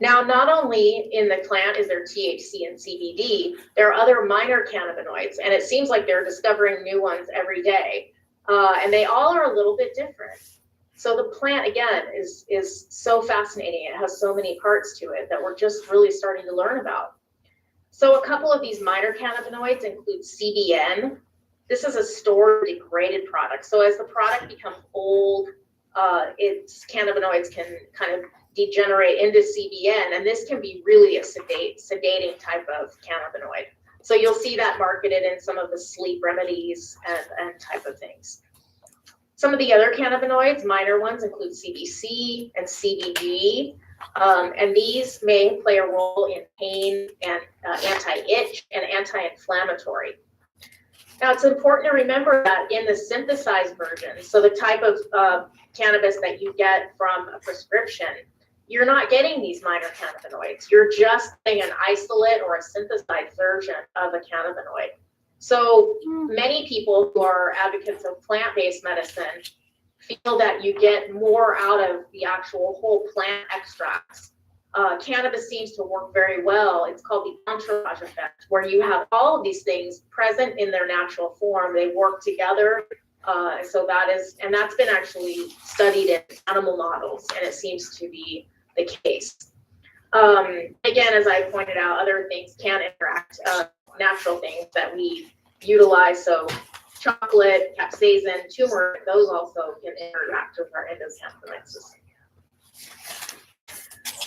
Now, not only in the plant is there THC and CBD, there are other minor cannabinoids, and it seems like they're discovering new ones every day, and they all are a little bit different. So the plant, again, is so fascinating. It has so many parts to it that we're just really starting to learn about. So a couple of these minor cannabinoids include CBN. This is a stored degraded product. So as the product becomes old, its cannabinoids can kind of degenerate into CBN, and this can be really a sedating type of cannabinoid. So you'll see that marketed in some of the sleep remedies and type of things. Some of the other cannabinoids, minor ones, include CBC and CBG, and these may play a role in pain and anti-itch and anti-inflammatory. Now, it's important to remember that in the synthesized version, so the type of cannabis that you get from a prescription, you're not getting these minor cannabinoids. You're just getting an isolate or a synthesized version of a cannabinoid. So many people who are advocates of plant-based medicine feel that you get more out of the actual whole plant extracts. Cannabis seems to work very well. It's called the entourage effect, where you have all of these things present in their natural form. They work together. So that's been actually studied in animal models, and it seems to be the case. Again, as I pointed out, other things can interact, natural things that we utilize. So chocolate, capsaicin, turmeric, those also can interact with our endocannabinoid system.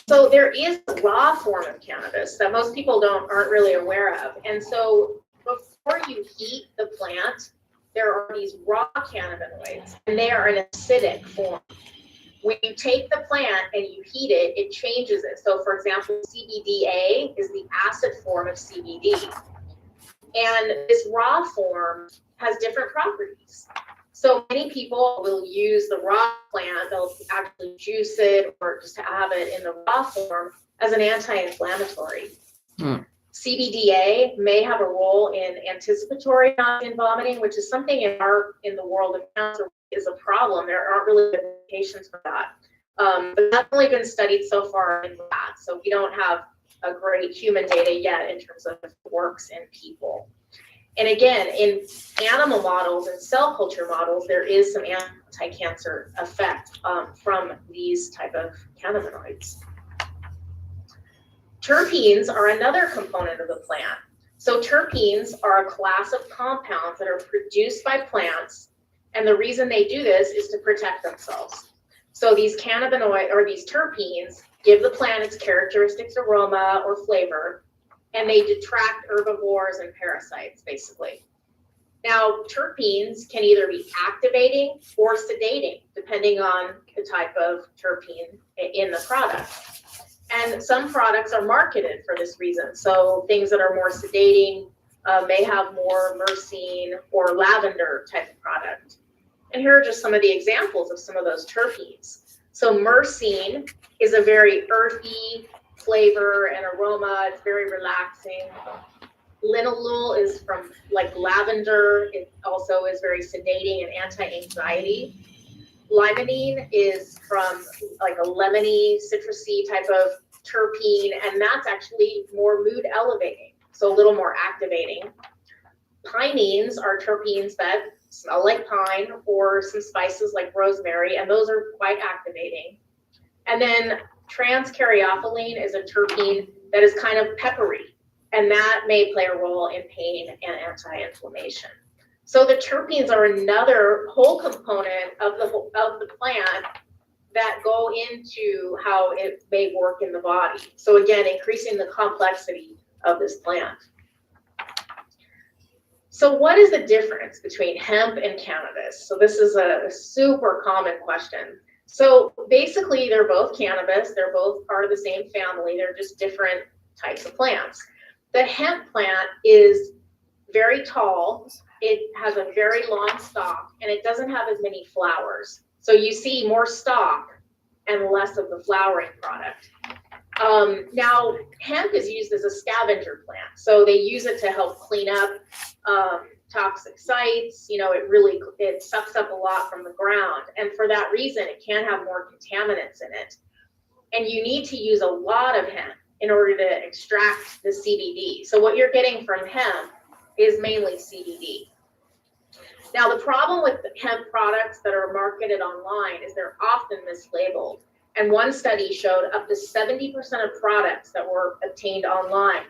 So there is a raw form of cannabis that most people aren't really aware of. And so before you heat the plant, there are these raw cannabinoids, and they are an acidic form. When you take the plant and you heat it, it changes it. So for example, CBDA is the acid form of CBD. And this raw form has different properties. So many people will use the raw plant, they'll actually juice it or just have it in the raw form as an anti-inflammatory. CBDA may have a role in anticipatory nausea and vomiting, which is something in the world of cancer is a problem. There aren't really medications for that. But that's only been studied so far in rats, so we don't have a great human data yet in terms of if it works in people. And again, in animal models and cell culture models, there is some anti-cancer effect from these type of cannabinoids. Terpenes are another component of the plant. So terpenes are a class of compounds that are produced by plants, and the reason they do this is to protect themselves. So these cannabinoid or these terpenes give the plant its characteristics aroma or flavor, and they detract herbivores and parasites, basically. Now, terpenes can either be activating or sedating, depending on the type of terpene in the product. And some products are marketed for this reason. So things that are more sedating may have more myrcene or lavender type of product. And here are just some of the examples of some of those terpenes. So myrcene is a very earthy flavor and aroma. It's very relaxing. Linalool is from like lavender. It also is very sedating and anti-anxiety. Limonene is from like a lemony, citrusy type of terpene, and that's actually more mood elevating, so a little more activating. Pinenes are terpenes that smell like pine or some spices like rosemary, and those are quite activating. And then transcaryophyllene is a terpene that is kind of peppery, and that may play a role in pain and anti-inflammation. So the terpenes are another whole component of the plant that go into how it may work in the body. So again, increasing the complexity of this plant. So what is the difference between hemp and cannabis? So this is a super common question. So basically they're both cannabis, they're both part of the same family, they're just different types of plants. The hemp plant is very tall, it has a very long stalk, and it doesn't have as many flowers. So you see more stalk and less of the flowering product. Now, hemp is used as a scavenger plant. So they use it to help clean up toxic sites. You know, it sucks up a lot from the ground. And for that reason, it can have more contaminants in it. And you need to use a lot of hemp in order to extract the CBD. So what you're getting from hemp is mainly CBD. Now, the problem with the hemp products that are marketed online is they're often mislabeled. And one study showed up to 70% of products that were obtained online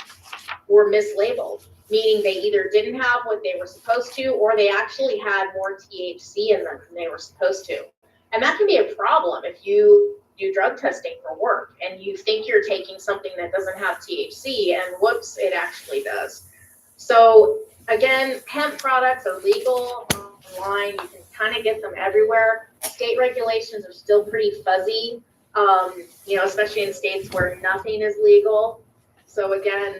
were mislabeled, meaning they either didn't have what they were supposed to, or they actually had more THC in them than they were supposed to. And that can be a problem if you do drug testing for work and you think you're taking something that doesn't have THC, and whoops, it actually does. So again, hemp products are legal online. You can kind of get them everywhere. State regulations are still pretty fuzzy, you know, especially in states where nothing is legal. So again,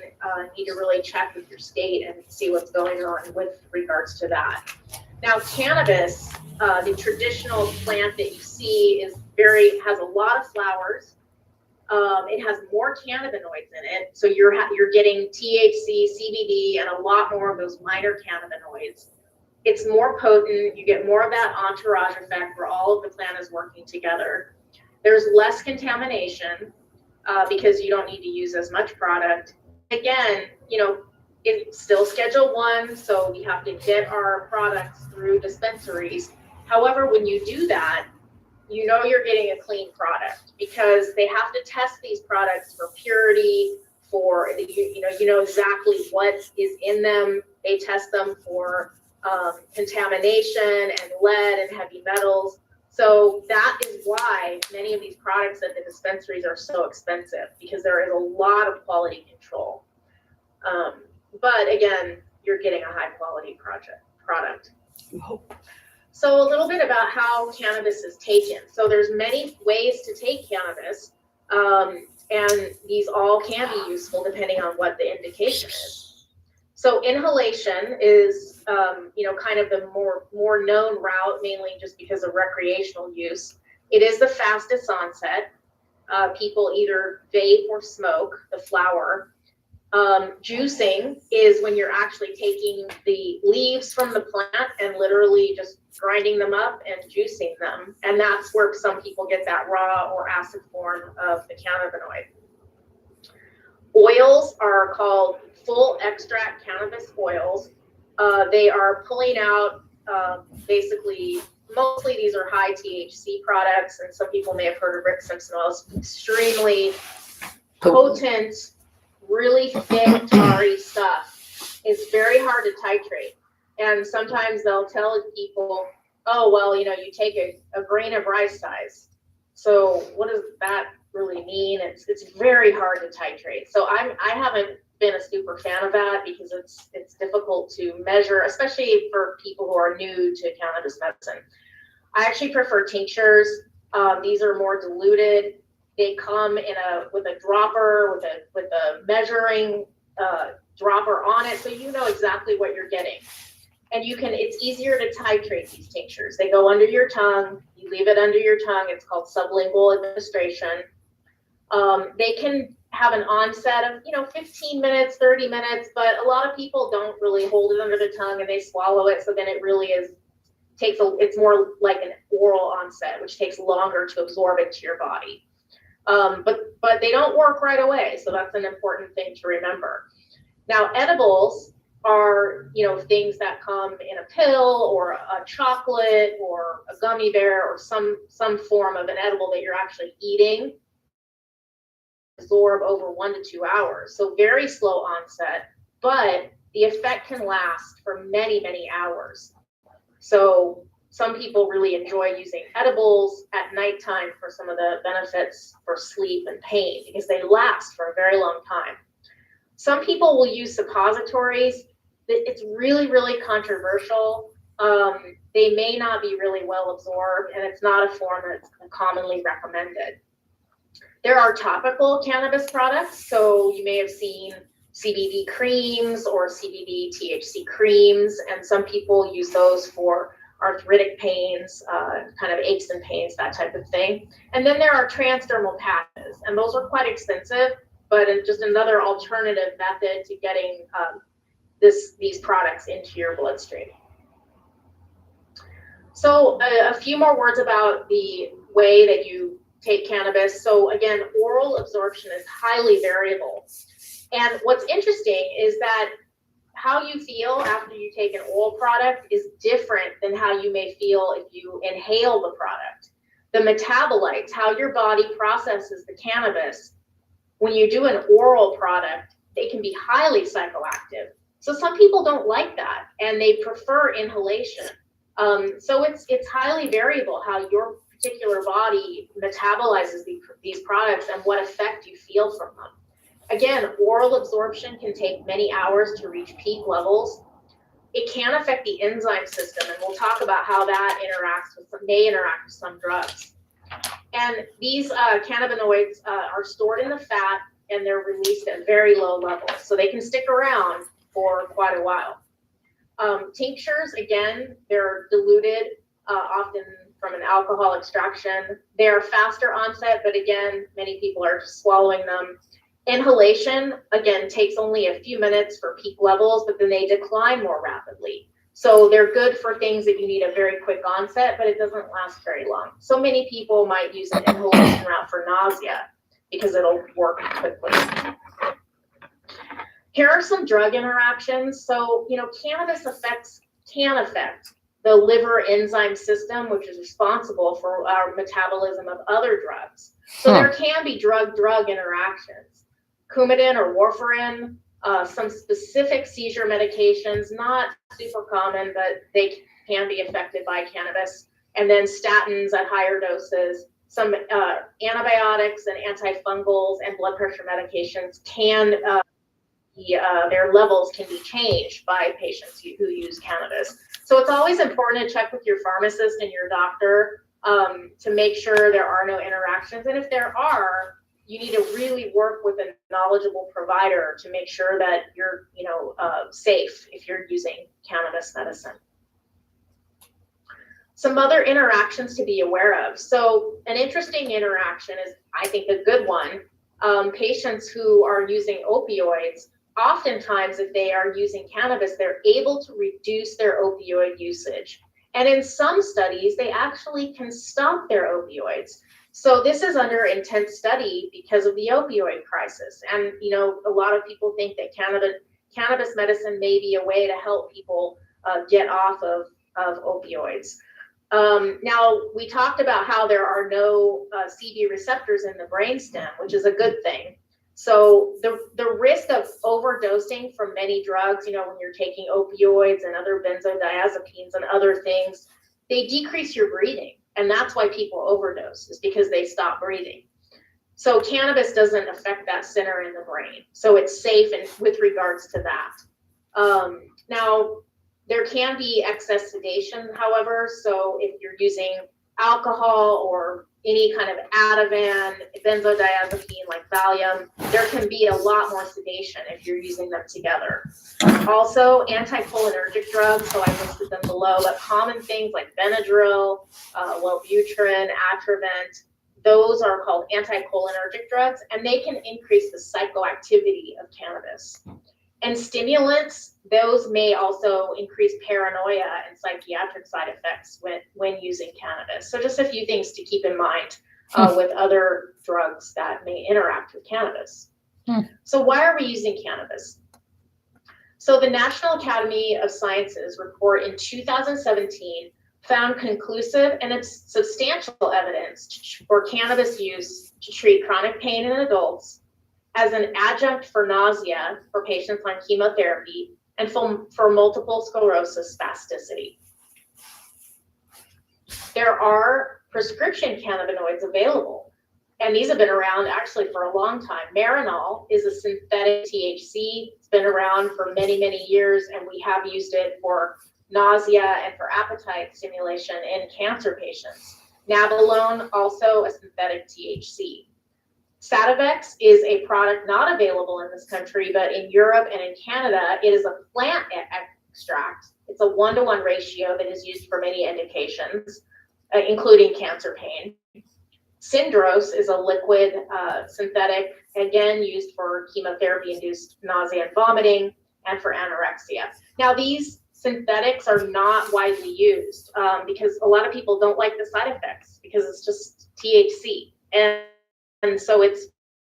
need to really check with your state and see what's going on with regards to that. Now, cannabis, the traditional plant that you see has a lot of flowers. It has more cannabinoids in it, so you're getting THC, CBD, and a lot more of those minor cannabinoids. It's more potent. You get more of that entourage effect where all of the plant is working together. There's less contamination because you don't need to use as much product. Again, you know, it's still Schedule 1, so we have to get our products through dispensaries. However, when you do that, you know you're getting a clean product because they have to test these products for purity, you know exactly what is in them. They test them for contamination and lead and heavy metals. So that is why many of these products at the dispensaries are so expensive, because there is a lot of quality control. But again, you're getting a high quality product. So a little bit about how cannabis is taken. So there's many ways to take cannabis, and these all can be useful depending on what the indication is. So inhalation is, you know, kind of the more known route, mainly just because of recreational use. It is the fastest onset. People either vape or smoke the flower. Juicing is when you're actually taking the leaves from the plant and literally just grinding them up and juicing them. And that's where some people get that raw or acid form of the cannabinoid. Oils are called full extract cannabis oils. They are pulling out basically, mostly these are high THC products, and some people may have heard of Rick Simpson oils. Extremely potent, really thick, tarry stuff. It's very hard to titrate. And sometimes they'll tell people, oh, well, you know, you take a grain of rice size. So what does that really mean? It's very hard to titrate. So I haven't been a super fan of that because it's difficult to measure, especially for people who are new to cannabis medicine. I actually prefer tinctures. These are more diluted. They come in with a dropper, with a measuring dropper on it, so you know exactly what you're getting. And it's easier to titrate these tinctures. They go under your tongue. You leave it under your tongue. It's called sublingual administration. They can have an onset of 15 minutes, 30 minutes, but a lot of people don't really hold it under the tongue and they swallow it. So then it really it's more like an oral onset, which takes longer to absorb into your body. But they don't work right away. So that's an important thing to remember. Now, edibles are, things that come in a pill or a chocolate or a gummy bear or some form of an edible that you're actually eating. Absorb over 1 to 2 hours. So very slow onset, but the effect can last for many, many hours. So some people really enjoy using edibles at nighttime for some of the benefits for sleep and pain because they last for a very long time. Some people will use suppositories. It's really, really controversial. They may not be really well absorbed, and it's not a form that's commonly recommended. There are topical cannabis products, so you may have seen CBD creams or CBD THC creams, and some people use those for arthritic pains, kind of aches and pains, that type of thing. And then there are transdermal patches, and those are quite expensive, but it's just another alternative method to getting these products into your bloodstream. So a few more words about the way that you take cannabis. So again, oral absorption is highly variable. And what's interesting is that how you feel after you take an oral product is different than how you may feel if you inhale the product. The metabolites, how your body processes the cannabis, when you do an oral product, they can be highly psychoactive. So some people don't like that and they prefer inhalation. So it's highly variable how your particular body metabolizes these products and what effect you feel from them. Again, oral absorption can take many hours to reach peak levels. It can affect the enzyme system, and we'll talk about how that may interact with some drugs. And these cannabinoids are stored in the fat, and they're released at very low levels, so they can stick around for quite a while. Tinctures, again, they're diluted, often from an alcohol extraction. They're faster onset, but again, many people are just swallowing them. Inhalation, again, takes only a few minutes for peak levels, but then they decline more rapidly. So they're good for things that you need a very quick onset, but it doesn't last very long. So many people might use an inhalation route for nausea because it'll work quickly. Here are some drug interactions. So, cannabis can affect the liver enzyme system, which is responsible for our metabolism of other drugs. So there can be drug-drug interactions. Coumadin or warfarin, some specific seizure medications, not super common, but they can be affected by cannabis. And then statins at higher doses, some antibiotics and antifungals and blood pressure medications can, their levels can be changed by patients who use cannabis. So it's always important to check with your pharmacist and your doctor to make sure there are no interactions. And if there are, you need to really work with a knowledgeable provider to make sure that you're, safe if you're using cannabis medicine. Some other interactions to be aware of. So an interesting interaction is, I think, a good one. Patients who are using opioids oftentimes, if they are using cannabis, they're able to reduce their opioid usage. And in some studies, they actually can stop their opioids. So this is under intense study because of the opioid crisis. And, you know, a lot of people think that cannabis medicine may be a way to help people get off of opioids. Now, we talked about how there are no CB receptors in the brainstem, which is a good thing. So the risk of overdosing from many drugs, you know, when you're taking opioids and other benzodiazepines and other things, they decrease your breathing. And that's why people overdose, is because they stop breathing. So cannabis doesn't affect that center in the brain. So it's safe with regards to that. Now, there can be excess sedation, however. So if you're using alcohol or any kind of Ativan, benzodiazepine like Valium, there can be a lot more sedation if you're using them together. Also, anticholinergic drugs, so I listed them below, but common things like Benadryl, Wellbutrin, Atrovent, those are called anticholinergic drugs, and they can increase the psychoactivity of cannabis. And stimulants, those may also increase paranoia and psychiatric side effects when using cannabis. So just a few things to keep in mind with other drugs that may interact with cannabis. So why are we using cannabis? So the National Academy of Sciences report in 2017 found conclusive and it's substantial evidence for cannabis use to treat chronic pain in adults, as an adjunct for nausea for patients on chemotherapy, and for multiple sclerosis spasticity. There are prescription cannabinoids available, and these have been around actually for a long time. Marinol is a synthetic THC. It's been around for many, many years, and we have used it for nausea and for appetite stimulation in cancer patients. Nabilone, also a synthetic THC. Sativex is a product not available in this country, but in Europe and in Canada, it is a plant extract. It's a 1-to-1 ratio that is used for many indications, including cancer pain. Syndrose is a liquid synthetic, again, used for chemotherapy-induced nausea and vomiting and for anorexia. Now, these synthetics are not widely used because a lot of people don't like the side effects because it's just THC. And so it's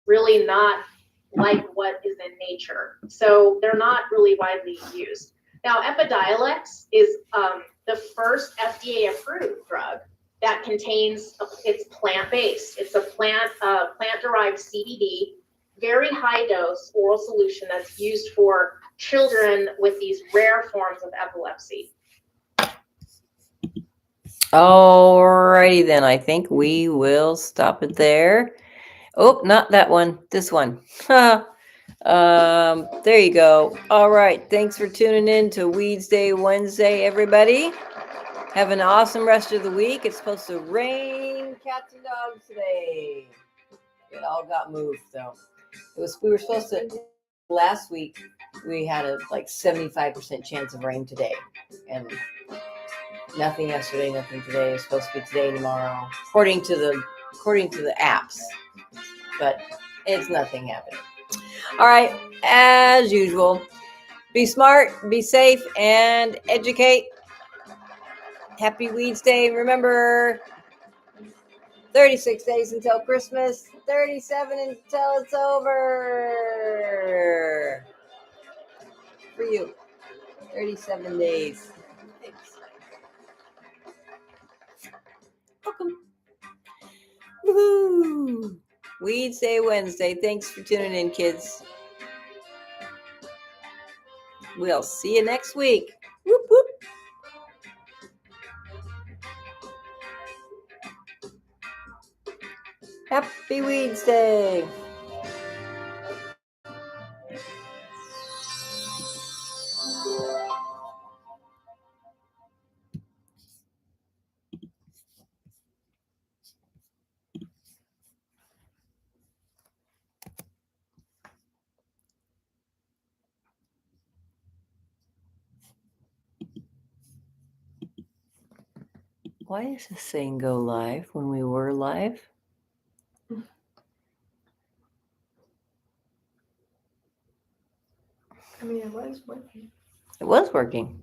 really not like what is in nature. So they're not really widely used. Now, Epidiolex is the first FDA-approved drug that contains, it's plant-based. It's a plant-derived CBD, very high dose oral solution that's used for children with these rare forms of epilepsy. Alrighty then, I think we will stop it there. Oh, not that one, this one. There you go. All right, thanks for tuning in to Weedsday Wednesday, everybody. Have an awesome rest of the week. It's supposed to rain cats and dogs today. It all got moved though. We were supposed to, last week we had a like 75% chance of rain today, and nothing yesterday, nothing today. It's supposed to be today, tomorrow, according to the apps, but it's nothing happening. All right, as usual, be smart, be safe, and educate. Happy Weedsday. Remember, 36 days until Christmas, 37 until it's over. For you, 37 days. Thanks. Welcome. Woohoo! Weedsday Wednesday. Thanks for tuning in, kids. We'll see you next week. Whoop, whoop. Happy Weedsday. Why is this saying go live when we were live? I mean, it was working. It was working.